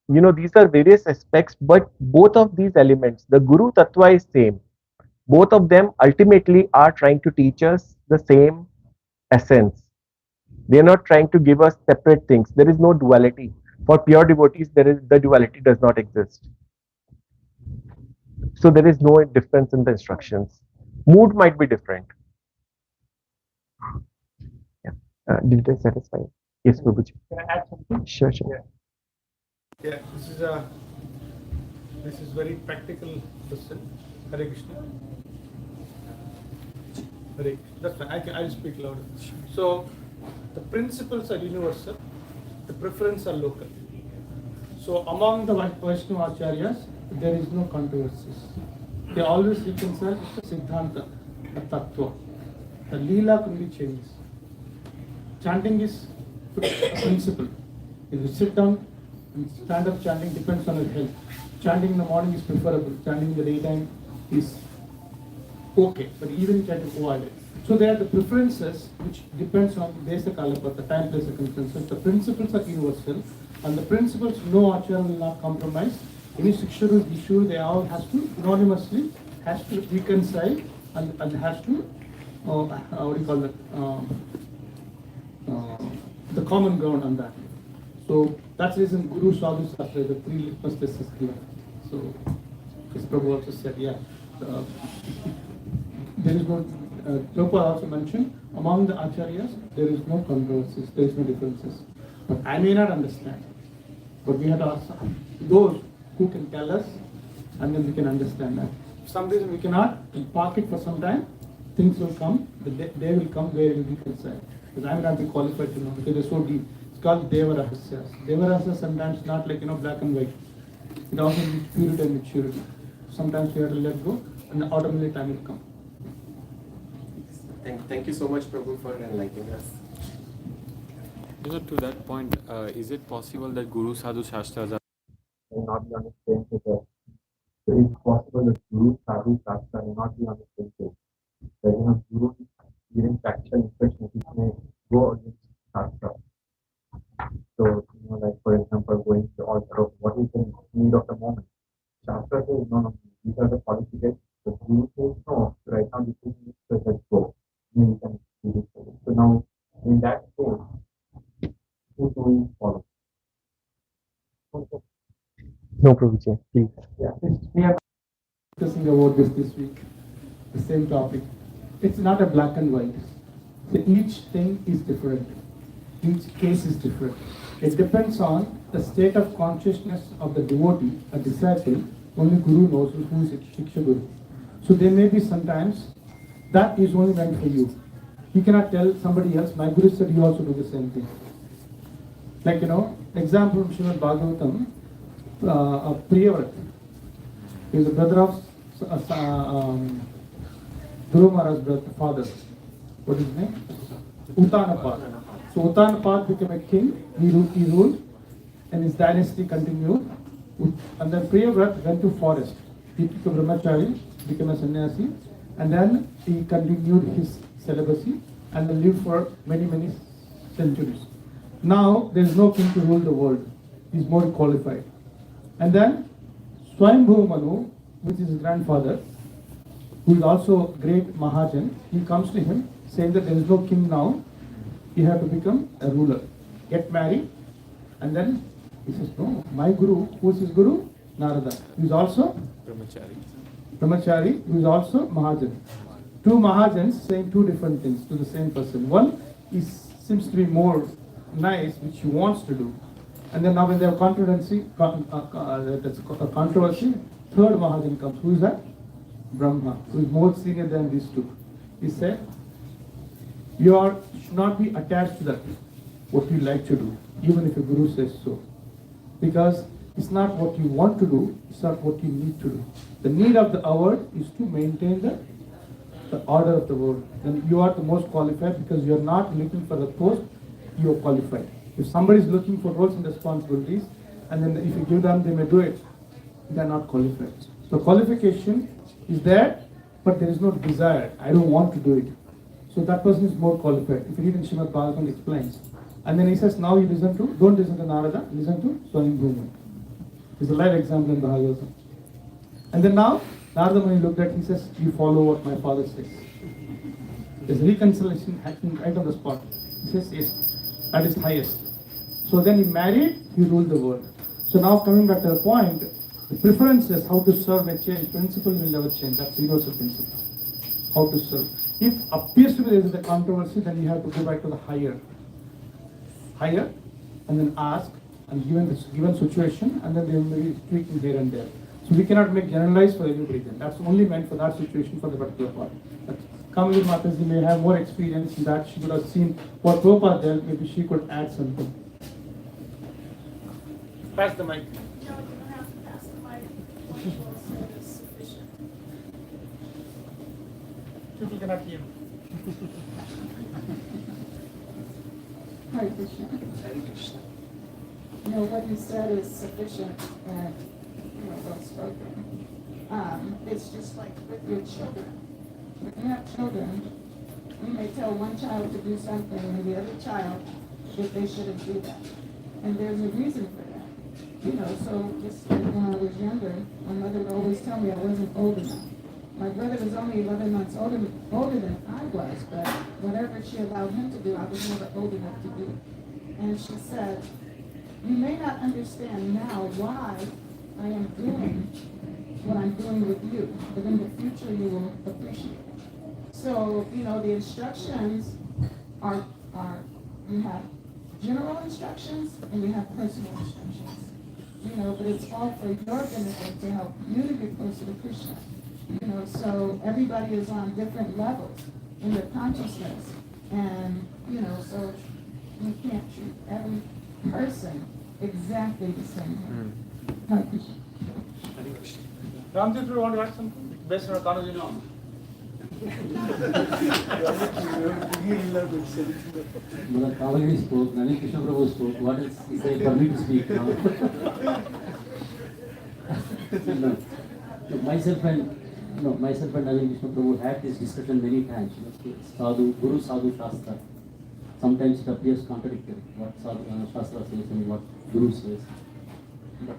Speaker 1: these are various aspects, but both of these elements, the Guru Tattva is same. Both of them ultimately are trying to teach us the same essence. They are not trying to give us separate things. There is no duality. For pure devotees, the duality does not exist. So there is no difference in the instructions. Mood might be different. Yeah. Did I satisfy? Yes, Prabhuji.
Speaker 2: Can I add something?
Speaker 1: Sure.
Speaker 2: Yeah, this is very practical question. Hare Krishna. Hare. That's fine. I'll speak louder. So, the principles are universal. The preference are local. So, among the Vaishnava Acharyas, there is no controversies. They always reconcile the Siddhanta, the Tattva. The Leela can be changed. Chanting is a principle. If you sit down and stand up chanting depends on your health. Chanting in the morning is preferable. Chanting in the daytime is okay, but even chanting avoided. So there are the preferences which depends on Desa Kalapa, the time, place, circumstances. The principles are universal, and the principles no acharya will not compromise. Any Shiksha is issued, they all has to anonymously has to reconcile and has to what do you call that? The common ground on that. So that's the reason Guru Sadhu Shastra, the three litmus tests is given. So as Prabhu also said, yeah, there is no. Prabhupada also mentioned among the acharyas there is no controversies, there is no differences. But I may not understand. But we have to ask those who can tell us, and then we can understand that. For some reason we cannot, we'll park it for some time, things will come, the day will come where it will be concerned. Because I may not be qualified to know, because they're so deep. It's called Deva Rahasyas. Deva Rahasyas sometimes not like, black and white. It also needs purity and maturity. Sometimes we have to let go, and automatically time will come.
Speaker 4: Thank you so much, Prabhu, for enlightening us.
Speaker 5: To that point, is it possible that Guru Sadhu Shastras are
Speaker 1: May not be on the same page. So it's possible that Guru Sadhu Shastra may not be on the same page. That Guru is giving factual instructions which may go against Shastra. So, like for example, going to the altar of what is the need of the moment. Shastra says, no, these are the qualifications. The Guru says, no, right now this is the let's go. Then you can do this. So now, in that case, who do we follow? No, Prabhuji, please. Yeah, we have
Speaker 2: Discussing about this week, the same topic. It's not a black and white. So each thing is different. Each case is different. It depends on the state of consciousness of the devotee, a disciple. Only Guru knows who is Shiksha Guru. So there may be sometimes that is only meant for you. You cannot tell somebody else, my Guru said you also do the same thing. Like, example from Srimad Bhagavatam, Priyavrat. He is the brother of Dhruva Maharaj's brother, father. What is his name? Uttanapad. So Uttanapad became a king, he ruled, and his dynasty continued. And then Priyavrat went to forest. He took a brahmachari, became a sannyasi, and then he continued his celibacy and then lived for many, many centuries. Now there is no king to rule the world. He is more qualified. And then Swayambhu Manu, which is his grandfather, who is also great Mahajan, he comes to him saying that there is no king now, you have to become a ruler. Get married. And then he says, no, my Guru, who is his Guru? Narada. He is also Brahmachari, who is also Mahajan. Two Mahajans saying two different things to the same person. One seems to be more nice, which he wants to do. And then now when they have controversy, third Mahajan comes. Who is that? Brahma, who is more senior than these two. He said, you should not be attached to that, what you like to do, even if a Guru says so. Because it's not what you want to do, it's not what you need to do. The need of the hour is to maintain the order of the world. Then you are the most qualified because you are not looking for the post, you are qualified. If somebody is looking for roles and responsibilities, and then if you give them, they may do it, they are not qualified. So qualification is there, but there is no desire. I don't want to do it. So that person is more qualified. If you read in Srimad Bhagavatam, it explains. And then he says, now you don't listen to Narada, listen to Swayambhu. It's a live example in Bhagavatam. And then now, Narada when he looked at, he says, you follow what my father says. There's reconciliation happening right on the spot. He says, yes, that is highest. So then he married, he ruled the world. So now coming back to the point, the preferences, how to serve may change, principle will never change. That's universal principle. How to serve. If appears to be there is a controversy, then you have to go back to the higher, and then ask, and given this given situation, and then they will be tweaking here and there. So we cannot make generalized for everybody then. That's only meant for that situation, for the particular part. But Kamali Mataji may have more experience in that. She could have seen what Prabhupada did. Maybe she could add something. Pass the mic.
Speaker 6: No, you don't have to pass the mic. One voice is sufficient.
Speaker 2: People cannot hear.
Speaker 6: Hare Krishna.
Speaker 4: Hare Krishna.
Speaker 6: What you said is sufficient and well spoken. It's just like with your children. When you have children, you may tell one child to do something and the other child that they shouldn't do that. And there's a reason for that. So just like when I was younger, my mother would always tell me I wasn't old enough. My brother was only 11 months older than I was, but whatever she allowed him to do, I was never old enough to do. And she said, you may not understand now why I am doing what I'm doing with you, but in the future you will appreciate it. So, the instructions are you have general instructions and you have personal instructions. But it's all for your benefit to help you to get closer to Krishna. So everybody is on different levels in their consciousness. And, so you can't treat every person exactly the same way. Hare Krishna.
Speaker 2: Ramji, do you want to add something based on our conversation?
Speaker 7: Mother Kavali spoke, Nani Krishna Prabhu spoke. What else is there for me to speak now? Myself and Nani Krishna Prabhu had this discussion many times. Sadhu, Guru Sadhu Shastra. Sometimes it appears contradictory. What Shastra says and what Guru says. But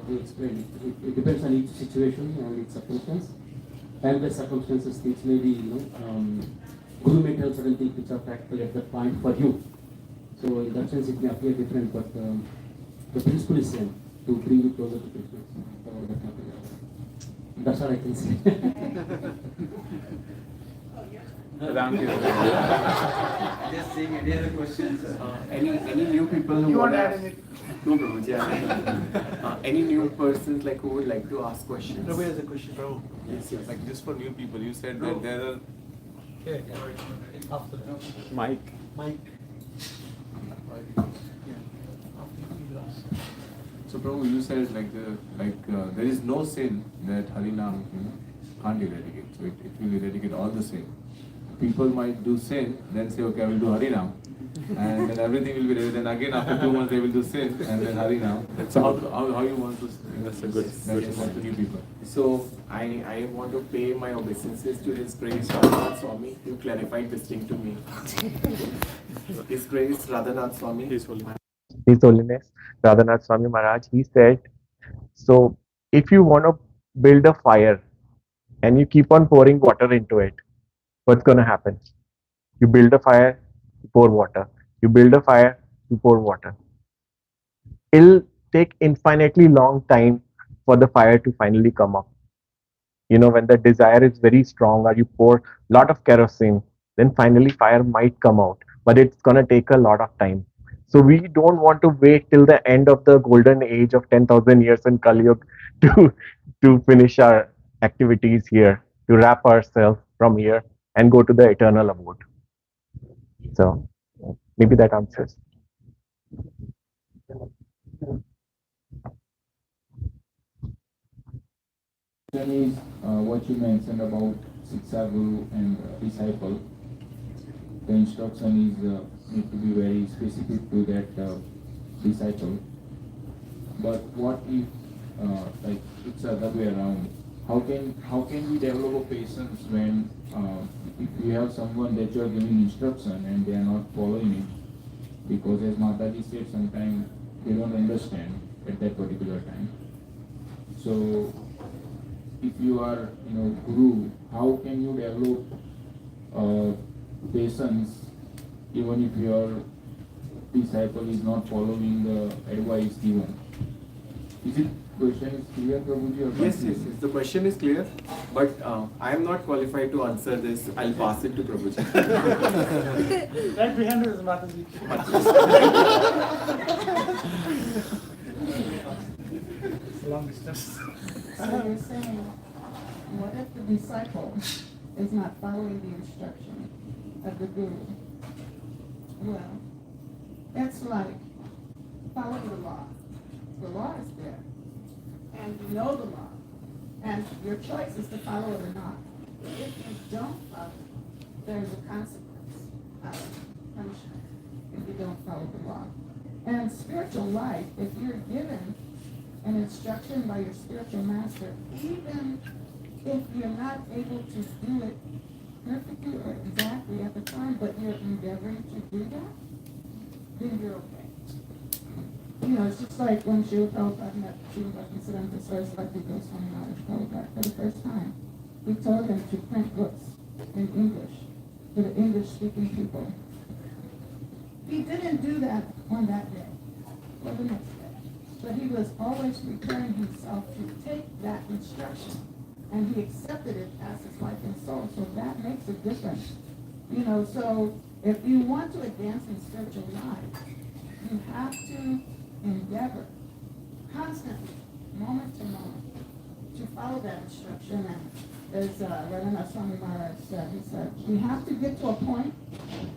Speaker 7: we explained it depends on each situation and its circumstance. Time-based circumstances, things may be, Guru may tell certain things which are practical at that point for you. So in that sense, it may appear different, but the principle is same, to bring you closer to Krishna. That's all I can say.
Speaker 3: Just seeing any other questions?
Speaker 4: Any new people who
Speaker 2: You want
Speaker 4: would
Speaker 2: to add
Speaker 4: have-
Speaker 2: anything?
Speaker 4: No, Prabhuji, any new persons who would like to ask questions?
Speaker 2: Prabhu has a question, Prabhu.
Speaker 4: Yes, yes.
Speaker 5: Like just for new people, you said that there are
Speaker 2: Yeah, after that.
Speaker 5: Mike. So Prabhu, you said there is no sin that Harinam can't eradicate. So it will eradicate all the sin. People might do sin, then say, okay, I will do Harinam. And then everything will be ready. Then again after 2 months they will do sin and then Harinam. So how you want to? That's a good. That's to new people.
Speaker 4: So I want to pay my obeisances to His Grace Radhanath Swami. You clarified this thing to me. His Grace Radhanath Swami.
Speaker 5: His Holy
Speaker 1: His Holiness Radhanath Swami Maharaj, he said, so if you want to build a fire and you keep on pouring water into it, what's going to happen? You build a fire, you pour water. You build a fire, you pour water. It'll take infinitely long time for the fire to finally come up. When the desire is very strong or you pour a lot of kerosene, then finally fire might come out, but it's going to take a lot of time. So we don't want to wait till the end of the golden age of 10,000 years in Kali Yuga to finish our activities here, to wrap ourselves from here and go to the eternal abode. So maybe that answers.
Speaker 8: One is what you mentioned about Siksha Guru and disciple. The instruction is need to be very specific to that disciple. But what if like it's the other way around? How can we develop a patience when if you have someone that you are giving instruction and they are not following it? Because as Mataji said, sometimes they don't understand at that particular time. So if you are, guru, how can you develop patience even if your disciple is not following the advice given? Is it question is clear, Prabhuji? Or
Speaker 4: Yes. The question is clear, but I am not qualified to answer this. I'll pass it to Prabhuji.
Speaker 2: Right behind us is Mataji. Long distance.
Speaker 6: So you're saying, what if the disciple is not following the instruction of the guru? Well, that's like following the law. The law is there, and you know the law, and your choice is to follow it or not. If you don't follow it, there's a consequence, punishment, if you don't follow the law. And spiritual life, if you're given an instruction by your spiritual master, even if you're not able to do it perfectly or exactly at the time, but you're endeavoring to do that, then you're okay. it's just like when Srila Prabhupada met Srila Bhakta Saraswati Goswami Maharaj Prabhupada for the first time. He told him to print books in English for the English-speaking people. He didn't do that on that day or the next day, but he was always preparing himself to take that instruction, and he accepted it as his life and soul. So that makes a difference. So if you want to advance in spiritual life, you have to endeavor constantly, moment to moment, to follow that instruction. And as Radhanath Swami Maharaj said, he said, we have to get to a point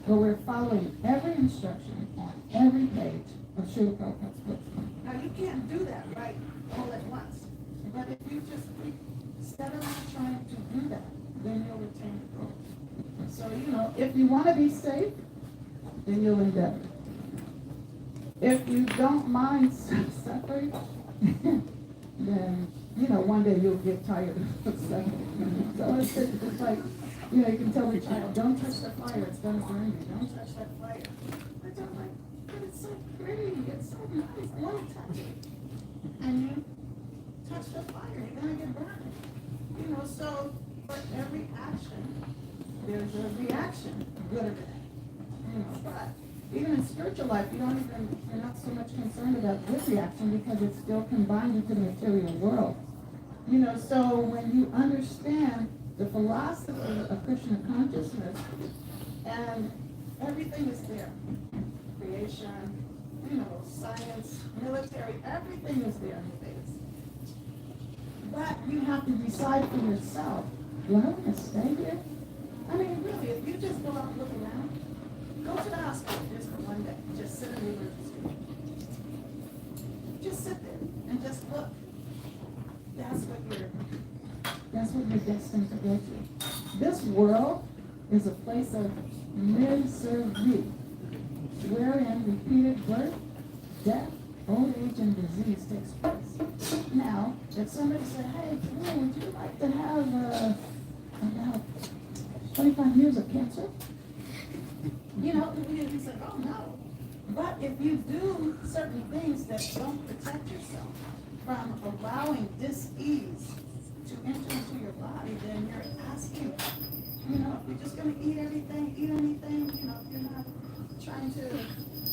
Speaker 6: where we're following every instruction on every page of Srila Prabhupada's book. Now, you can't do that right all at once, but if you just keep steadily trying to do that, then you'll retain the growth. So, if you want to be safe, then you'll endeavor. If you don't mind suffering, then, one day you'll get tired of suffering. So it's like, you can tell the child, don't touch the fire, it's going to burn you. Don't touch that fire. But I'm like, but it's so pretty, it's so nice, I want to touch it. And you touch the fire, you're going to get burned. So for every action, there's a reaction, good or bad. But even in spiritual life, you're not so much concerned about good reaction because it's still combined into the material world. So when you understand the philosophy of Krishna consciousness, and everything is there, creation, science, military, everything is there in the Vedas. But you have to decide for yourself, do I want to stay here? I mean, really, if you just go out and look around, go to the hospital just for one day. Just sit in the emergency room. Just sit there and just look. That's what you're destined to go to. This world is a place of misery, wherein repeated birth, death, old age, and disease takes place. Now, if somebody said, hey, would you like to have about 25 years of cancer? You say, oh no. But if you do certain things that don't protect yourself from allowing dis-ease to enter into your body, then you're asking, if you're just going to eat anything, if you're not trying to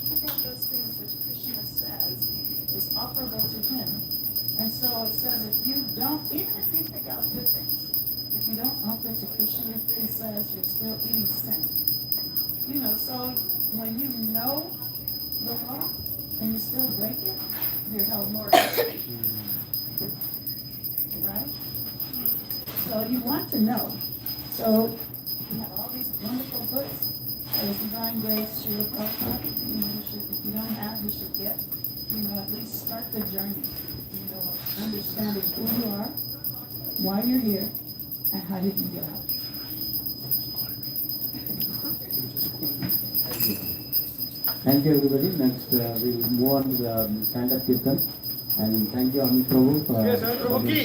Speaker 6: pick up those things which Krishna says is offerable to him. And so it says if you don't, even if you pick out good things, if you don't offer to Krishna, he says you're still eating sin. So when you know the law and you still break it, you're held more accountable. Right? So you want to know. So you have all these wonderful books. There's Divine Grace, Srila Prabhupada. If you don't have, you should get. At least start the journey. Understanding who you are, why you're here, and how you can get out.
Speaker 7: Thank you, everybody. Next, we'll move on to the stand-up kirtan. And thank you, Amit Prabhu.
Speaker 2: Yes, sir. Prabhu ki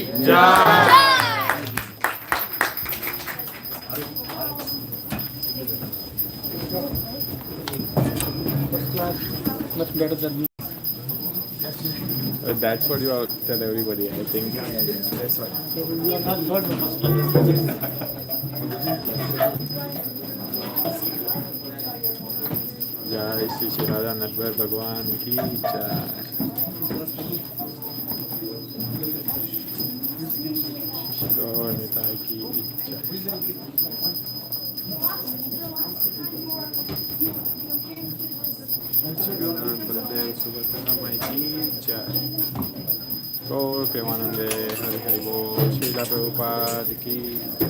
Speaker 9: First class, much better than me.
Speaker 10: That's what you tell everybody, I think.
Speaker 4: That's what.
Speaker 9: We are not third one.
Speaker 10: जय श्री श्री राधा नटवर भगवान की जय। गौर निताई की जय। जगन्नाथ बलदेव सुभद्रा माई की जय। गौर प्रेमानंदे हरि हरि बोल। श्रीला प्रभुपाद की जय।